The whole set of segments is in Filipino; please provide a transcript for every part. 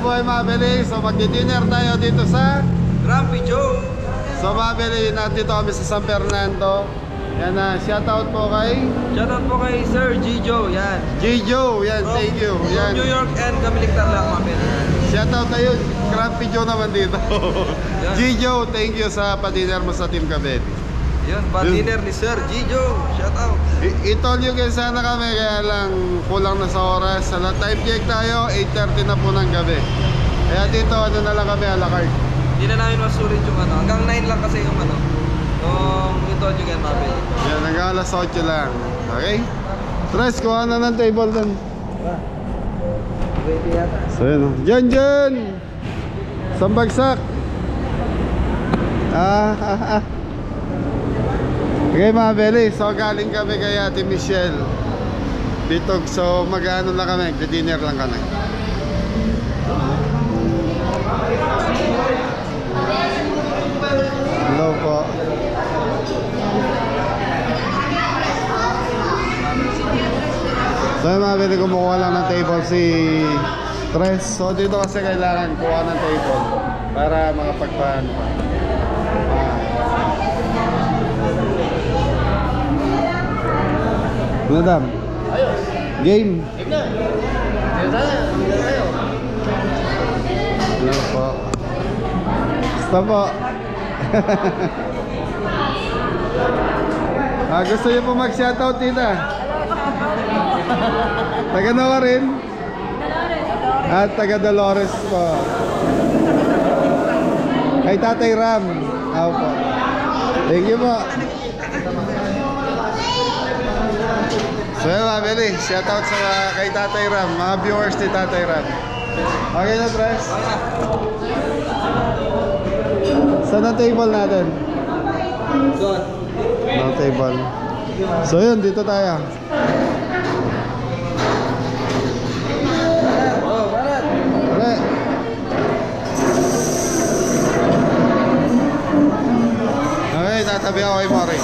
buhay mga beli. So magdi-dinner tayo dito sa Grumpy Joe. So mga beli, nandito kami sa San Fernando. Yan na, shoutout po kay Shoutout po kay Sir Gijo. Yan. Gijo, yan, thank you. Yan. From New York and Kamiligtar lang mga beli. Shoutout tayo, Grumpy Joe naman dito. Yan. Gijo, thank you sa pa-dinner mo sa Team Kabeli. Yun, pa-dinner ni Sir Gijo. Shoutout. I-told you guys sana kami, kaya lang kulang na sa oras. Sa time check tayo, 8:30 na po ng gabi. Kaya dito, ano na lang kami, a la carte. Hindi na namin masulit yung ano. Hanggang 9 lang kasi yung ano. Yung ito nyo ganyan mga beli. Yan, hanggang alas 8 lang. Okay? Tres, kuha na ng table dun. Ready yata. So yun, oh. Dyan! Sambagsak! Okay mga beli, so galing kami kay Ate Michelle Bitog, so mag-ano lang kami, dinner lang kami. Hello po. So yung mga bili, kumukuha lang ng table si Tres. So dito kasi kailangan kuha ng table para makapagpaano pa. Madam, game. Hello po. Basta po. Gusto niyo po mag-shoutout, tita? Taga Nawa rin? At taga Dolores po. Kay Tatay Ram. Po. Thank you po. So yun mga beli, shoutout sa kay Tatay Ram, mga viewers ni Tatay Ram. Okay na, Tres? Saan ang table natin? Doon. No table. So yun, dito tayo. Oh, barat. Pre. Okay, tatabi ako kay Mori.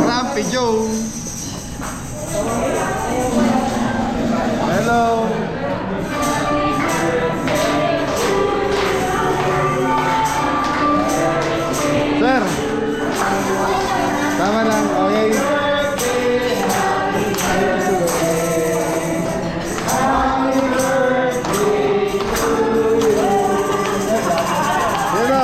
Grumpy Joe. Hello. Sir. Tama lang, okay. Sino?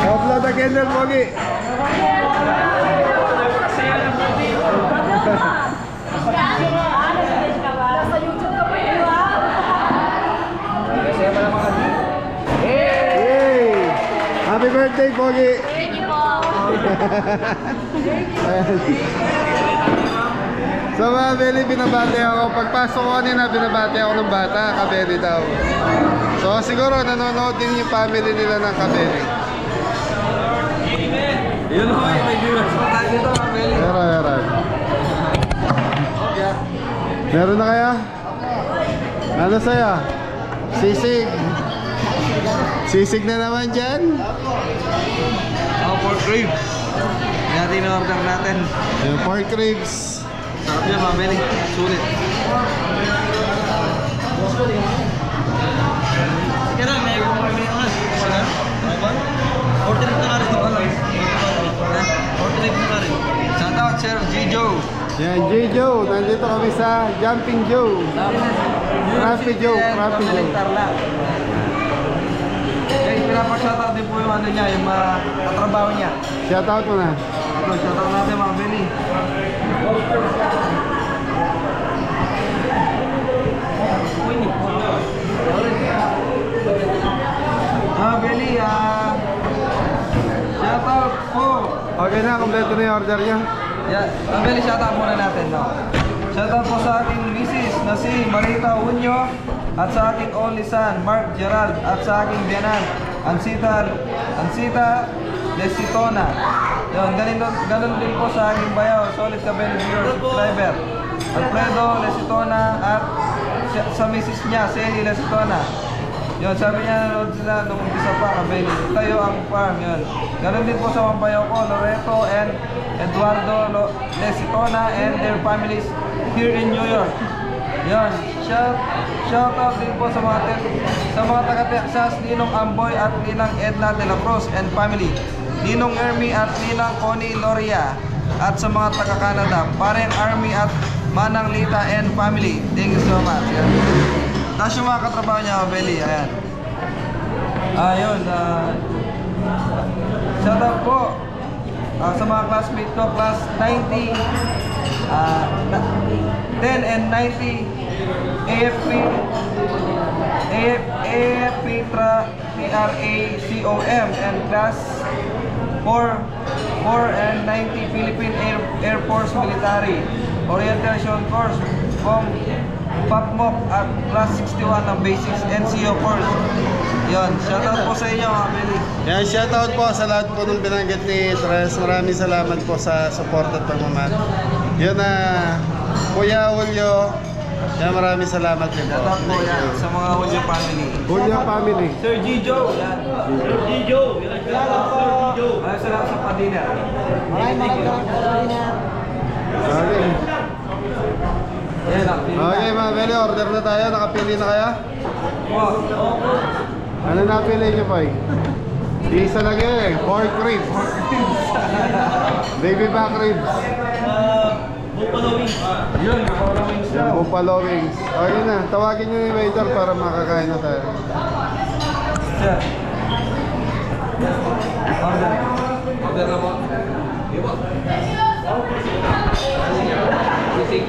Upload the candle, Pogi. Nasa YouTube ka pa yun, ha? Yay! Happy birthday, Pogi! Thank you po. So mga beli, binabati ako. Pagpasok ko kanina, binabati ako ng bata, Kabeli daw. So siguro nanonood din yung family nila ng Kabeli. Yun ho, may viewers pa tayo dito mga beli. Meron. Meron na kaya? Ano sa'yo? Sisig. Sisig na naman dyan. Oh, pork ribs. Yan natin order natin. Yung pork ribs. Sarap yan mga beli. Sulit. Sige na, may kami nga. Order na nga rin. Order na rin. Shout out Sir Gijo. Yan, J. Joe. Nandito kami sa Jumping Joe. Grumpy Joe. Grumpy Joe. Guys, pinapashoutout din po yung ano niya, yung mga katrabaho niya. Shoutout mo na. Ito, shoutout natin mga beli. Mga beli, shoutout po. Okay na, kompleto na yung order nyo. Yeah, mga beli, shoutout muna natin, no? Shoutout po sa ating misis na si Marita Unyo at sa ating only son, Mark Gerald, at sa aking biyanan, Ansita Desitona. Yun, ganun din po sa aking bayaw, Solid Cabello viewer subscriber. Alfredo Lesitona at sa misis niya, Celi Lesitona. Yun, sabi niya nanonood sila nung umpisa pa, Cabello. Tayo ang farm, yun. Ganun din po sa mga bayaw ko, Loreto and Eduardo Lesitona and their families here in New York. Yun, shout out din po sa mga taga-Texas, Ninong Amboy at Ninang Edna de la Cruz and family. Ninong Ermi at Ninang Connie Loria. At sa mga taga-Canada, Pareng Army at Manang Lita and family. Thank you so much. Yan. Tapos yung mga katrabaho niya, Beli, ayan. Ayun, shout out po sa mga classmates ko, class 90, 10 and 90, AFP TRACOM and class 4 and 90 Philippine Air Force Military Orientation Course from PAPMOC at class 61 ng Basics NCO course. Yun, shoutout po sa inyo mga Beli. Yan, shoutout po sa lahat po nung binanggit ni Tres. Maraming salamat po sa support at pagmamahal. Yun na, Kuya Julio. Yan, maraming salamat din po. Shoutout po yan sa mga Julio family. Julio family. Sir Gijo. Yan. Sir Gijo. Shoutout po. Maraming salamat sa padina. Maraming salamat sa padina. Okay. Yan, nakapili na. Okay mga Beli, order na tayo. Nakapili na kaya? Ano napili niyo po? Isa lang eh, pork ribs. Baby back ribs. Buffalo wings. Yun, buffalo wings Yan, daw. buffalo wings. Okay na, tawagin niyo yung waiter para makakain na tayo. Sir. Order. Order na po. Ibo. Sisig.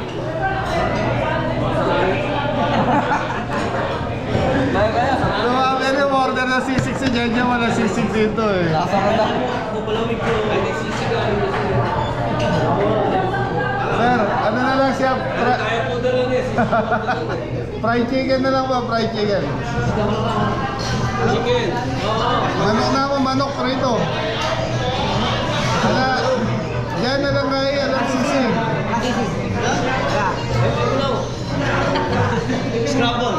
Kaya. Ano mga Beli, order na sisig si Jenja, wala sisig dito eh. Lasa ka na. Buffalo wings ko. Ay, sisig ka. Sir, ano na lang siya? Kaya po dala niya. Fried chicken na lang ba? Fried chicken. Chicken. Manok na ako, manok prito. Ala, yan na lang kayo, alam sisig. Scrabble.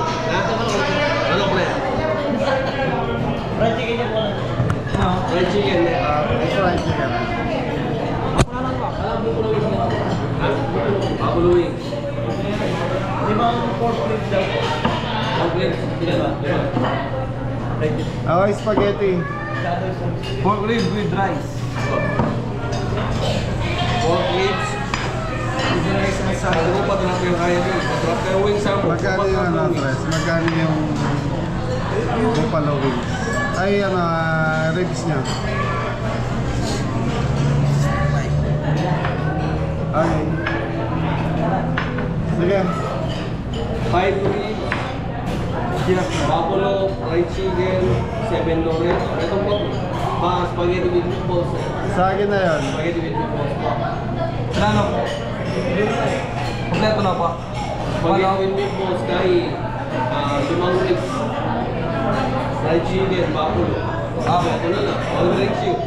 Ano ko na yan? Fried chicken yan po. Fried chicken. Fried chicken. Buffalo wings. Di ba ang pork ribs daw? Pork ribs. Diba? Okay, spaghetti. Pork ribs with rice. Pork ribs. Ano ko pa tinap yung kaya nyo? Patrap kayo wings ako. Magkano yung ano, Tres? Magkano yung buffalo wings? Ay, ano, ribs niya. Okay. Sige. 5 ribs. Buffalo, fried chicken, 7 Lorette. Ito po. Spaghetti with meatballs. Sa akin na yun. Spaghetti with meatballs po. Ano? Kompleto na po. Spaghetti with meatballs kay 5 ribs. Fried chicken, buffalo. Ito na lang. All drinks you.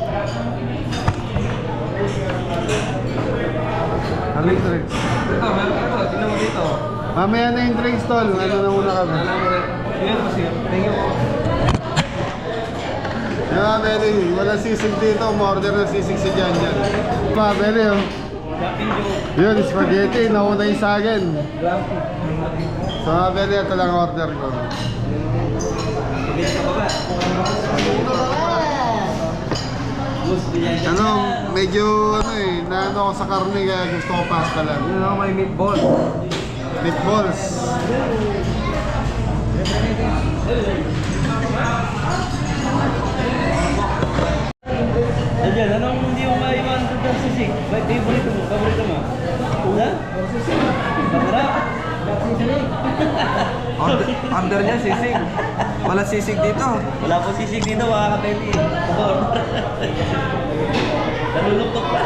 Anong drinks? Ito, meron ito. Tingnan mo dito. Mamaya na yung drinks, tol. Ano na muna kami? Alam mo rin. Sige po, sige. Thank you po. Yung mga Beli, wala sisig dito. Ma-order na sisig si Jan Jan. Mga Beli, oh. Yun, spaghetti. Nauna yung sa akin. So mga Beli, ito lang order ko. Ano, medyo ano eh, naano ako sa karne kaya gusto ko pasta lang. Yun ako may meatball. Meatballs. Ayan, anong hindi mo maiwan doon sa sisig? Ba't favorito mo? Paborito mo? Ha? Sisig. Masarap. Order niya, sisig. Wala sisig dito. Wala po sisig dito, mga kapeli. Nalulukot pa.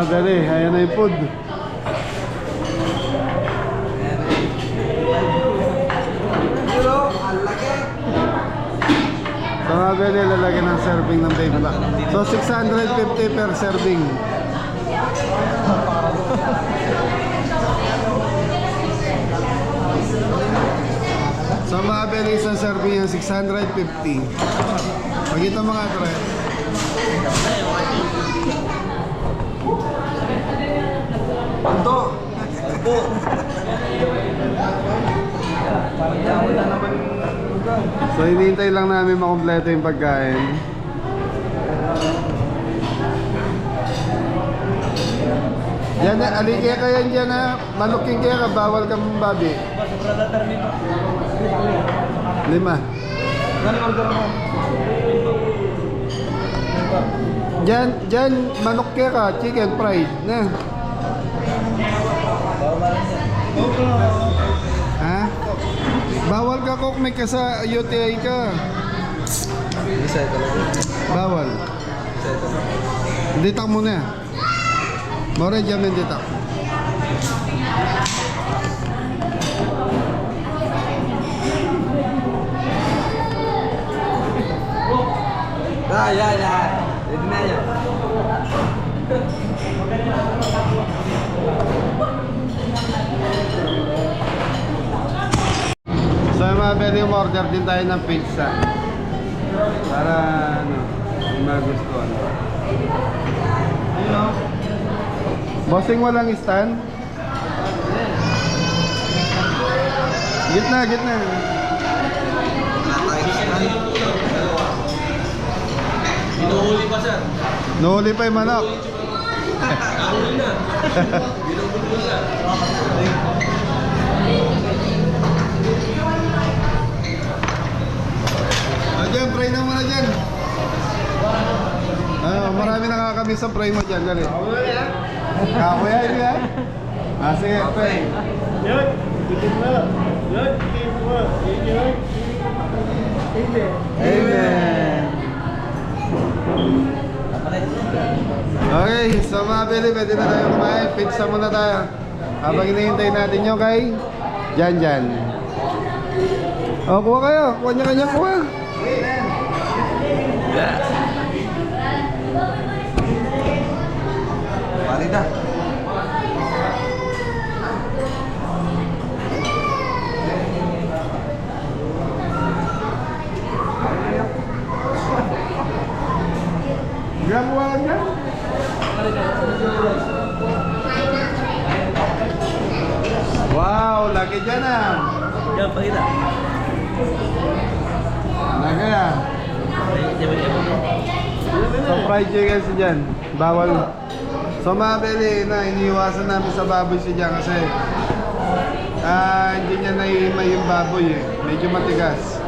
Dali, ayan na yung food. Hello. mga beli, lalagyan ng serving ng baby back. So 650 per serving. So mga beli, isang serving yung 650. Pag ito mga tres. Ito! Ito! Wala naman So hinihintay lang namin makompleto yung pagkain. Yan na, alikaya ka yan dyan ha. Maluking kaya ka, bawal kang babi. Sobrang termin po. 5. Ano order mo? Dyan, manok kaya ka, chicken fried na. Ha? Bawal ka cook, may ka sa UTI ka. Isa talaga. Bawal. Isa talaga. Ditak mo na. More dyan yung ditak. Yan. Ready na yan. So yung mga pwede order din tayo ng pizza. Para ano, yung magustuhan. Ayun o. Bossing walang stand? Gitna. Inuhuli pa sir. Nuhuli pa yung manok. Nahuli na. Binubulbul na. Dyan, pray na muna dyan. Marami nakakamiss sa pray mo dyan. Dali. Kakuya, hindi ha? Sige, pray. Amen. Okay, so mga pili, pwede na tayo kumain. Pizza muna tayo. Habang hinihintay natin nyo kay Jan. O, kuha kayo. Kuha niya kuha. Balik na. Kuha niya. Wow, laki dyan ah. Yan, pakita. Laki ah. So fried chicken si Jan. Bawal. So mga pili na, iniiwasan namin sa baboy si Jan kasi hindi niya naihimay yung baboy eh. Medyo matigas.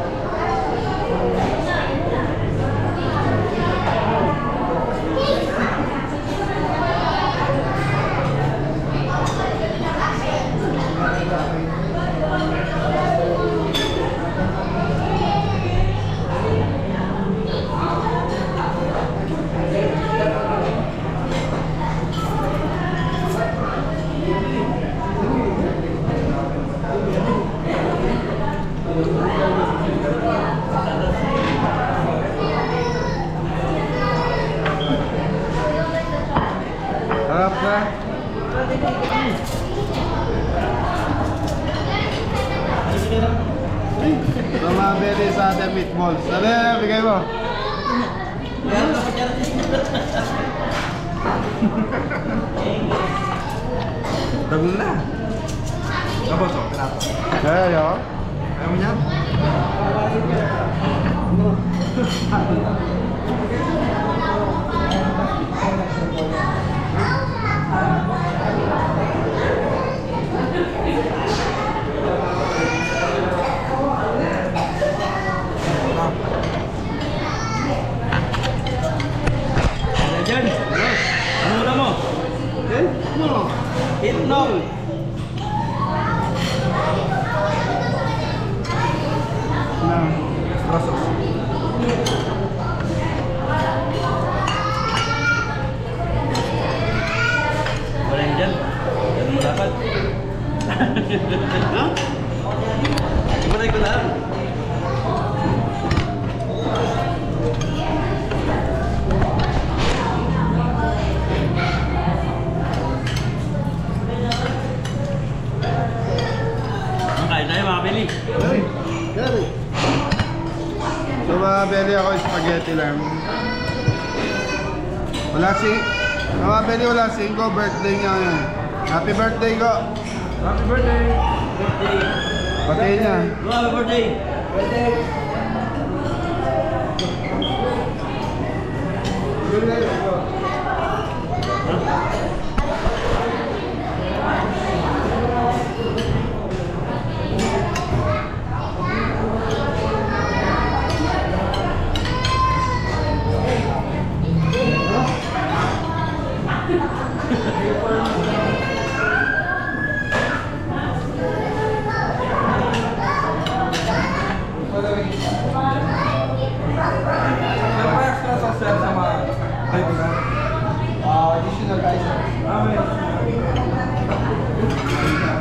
Harap ka. So mga pili sa ating meatballs. Dali, bigay mo. Dagol na. Tapos o, pinapa. Ayaw. Ayaw mo niyan? Jan. Ano muna mo? Itlog. Rasos. Wala yan dyan. Yan mo dapat. Ha? Ibalay ko lang. Belly ako, spaghetti lang. Wala si... Mama Belly, wala si Ingo. Birthday niya ngayon. Happy birthday ko. Happy birthday! Birthday. Pati niya. Go, happy birthday. Birthday. Sir, pa extra sauce sir sa mga kaibigan. Additional guys.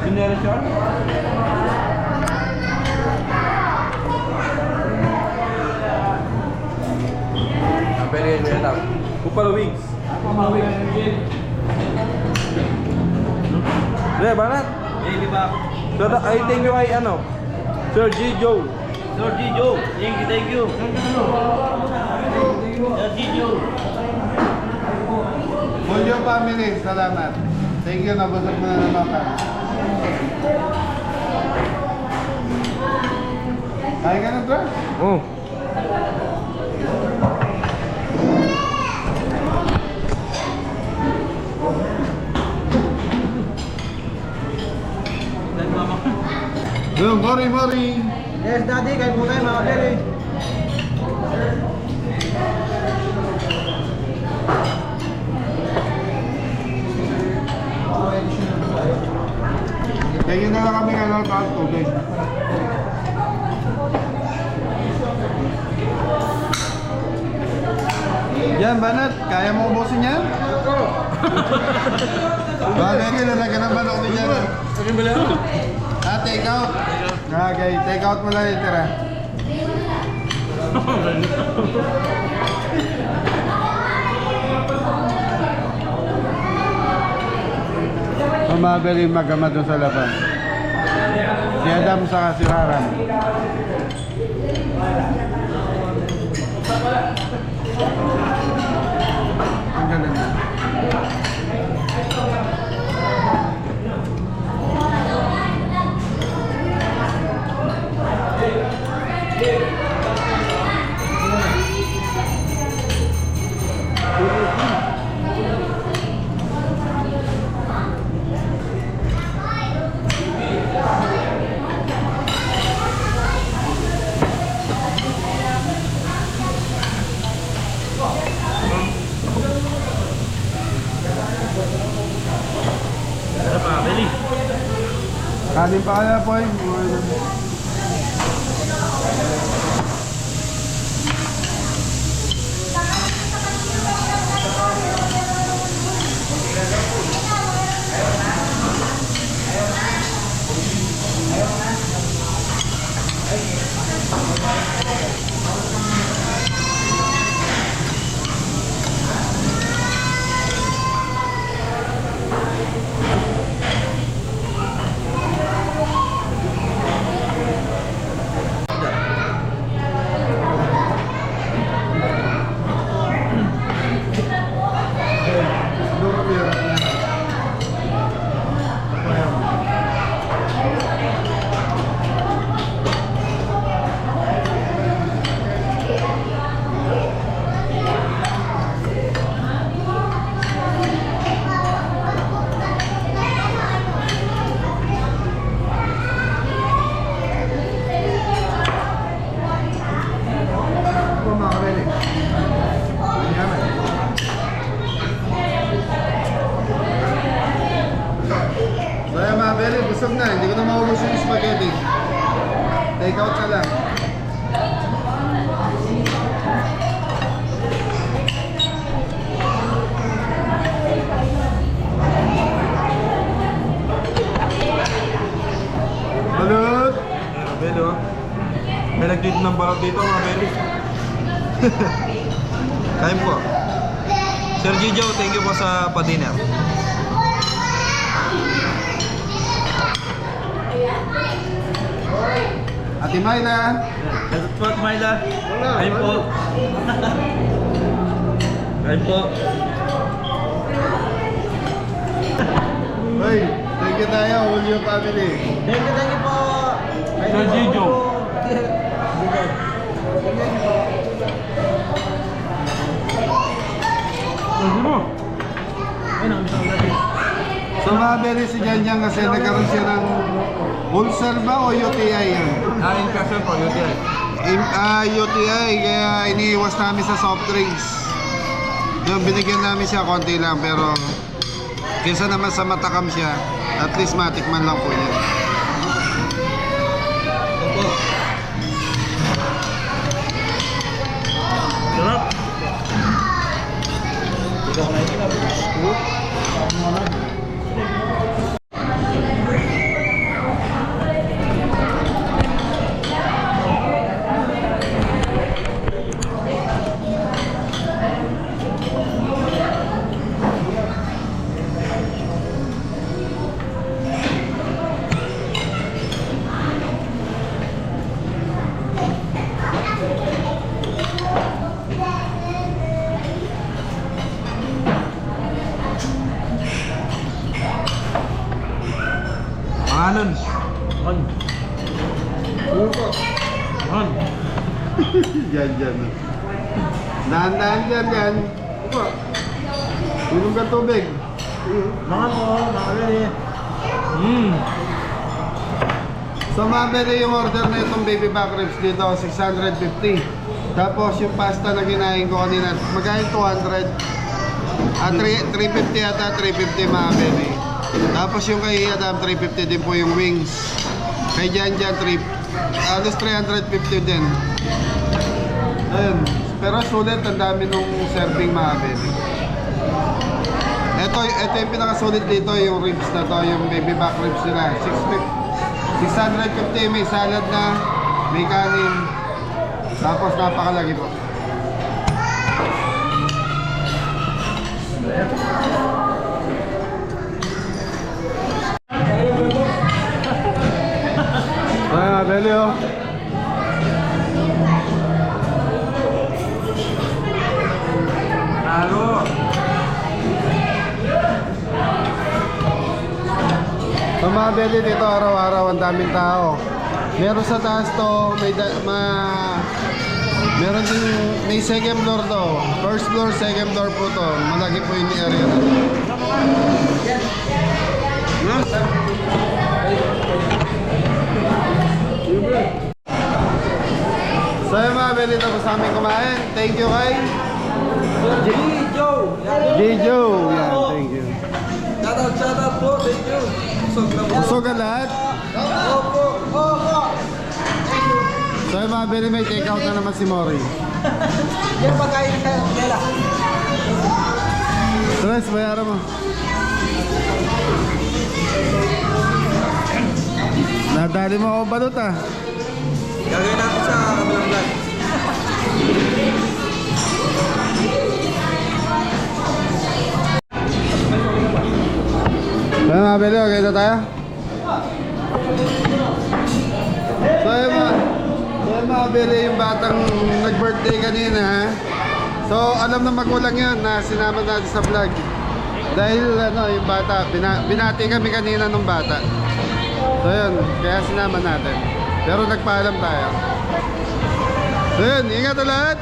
Sinero siya? Pwede kayo nyo lang. Kupalo wings. Re, banat. Baby back. Dada, ay thank you kay ano? Sir G. Joe. Sir Gijo. Thank you, thank you. Sir Gijo. Mulyo family, salamat. Thank you, nabusog mo na naman ka. Kaya ka na bro? Oh. Yung mori. Yes, daddy, kayo po tayo mga Belly. Kaya na lang kami ng taas tubig. Yan, Banat. Kaya mo ubusin yan? Bagay ka, lalagyan ng manok ni Jan. Take out. Okay, take out mo lang yung tira. Mabili magama doon sa laban. Si Adam sa si Haram. Ang ganda na. Sarap mga Belly. Kanin pa kaya po eh. Busog na, hindi ko na maubos yung spaghetti. Take out na lang. Balot! Belo. May nagdito ng balot dito mga Belly. Kain po. Sir Gijo, thank you po sa pa-dinner. Ate Myla, Dapat po, Myla. Ayun po. Ayun po. Hoy, thank you tayo, Julio family. Thank you po. Sir Gijo. So mabili si Janjan kasi nagkaroon siya ng ulcer ba o UTI yan? Infection po, UTI. UTI, kaya iniiwas namin sa soft drinks. Yung binigyan namin siya konti lang, pero kaysa naman sa matakam siya, at least matikman lang po niya. Opo. Sarap. Pangalan. On. On. Janjan. Dahan-dahan dyan yan. Inom ka tubig. Mga po, mga beli. So mabili yung order na itong baby back ribs dito, 650. Tapos yung pasta na ginahin ko kanina, magkano 200? 350 ata, 350 mabili. Tapos yung kay Adam, 350 din po yung wings. Kay Janjan, alos 350 din. Ayun. Pero sulit, ang dami nung serving mabili. Ito yung pinakasulit dito, yung ribs na to, yung baby back ribs nila. 650, may salad na, may kanin. Tapos napakalagi po. Ay, Abeli oh. Lalo. Sa mga beli dito araw-araw ang daming tao. Meron sa taas to, meron din, may second floor to. First floor, second floor po to. Malaki po yung area na to. So yung mga beli tapos sa amin kumain. Thank you kay Gijo. J-Jo. Yan, thank you. Shout out po. Thank you. Busog na po. Busog ka lahat? Opo. Opo. So yung mga beli may take out na naman si Mori. Yan pagkain ng Dela. Tres, bayaran mo. Nadali mo ako balot ah. Gagawin natin sa kabilang vlog. Ano mga beli, okay na tayo? So yung mga beli, yung batang nag-birthday kanina ha? So alam na magulang yun na sinama natin sa vlog. Dahil yung bata, binati kami kanina nung bata. So yun, kaya sinama natin. Pero nagpaalam tayo. So yun, ingat na lahat.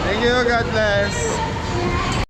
Thank you, God bless.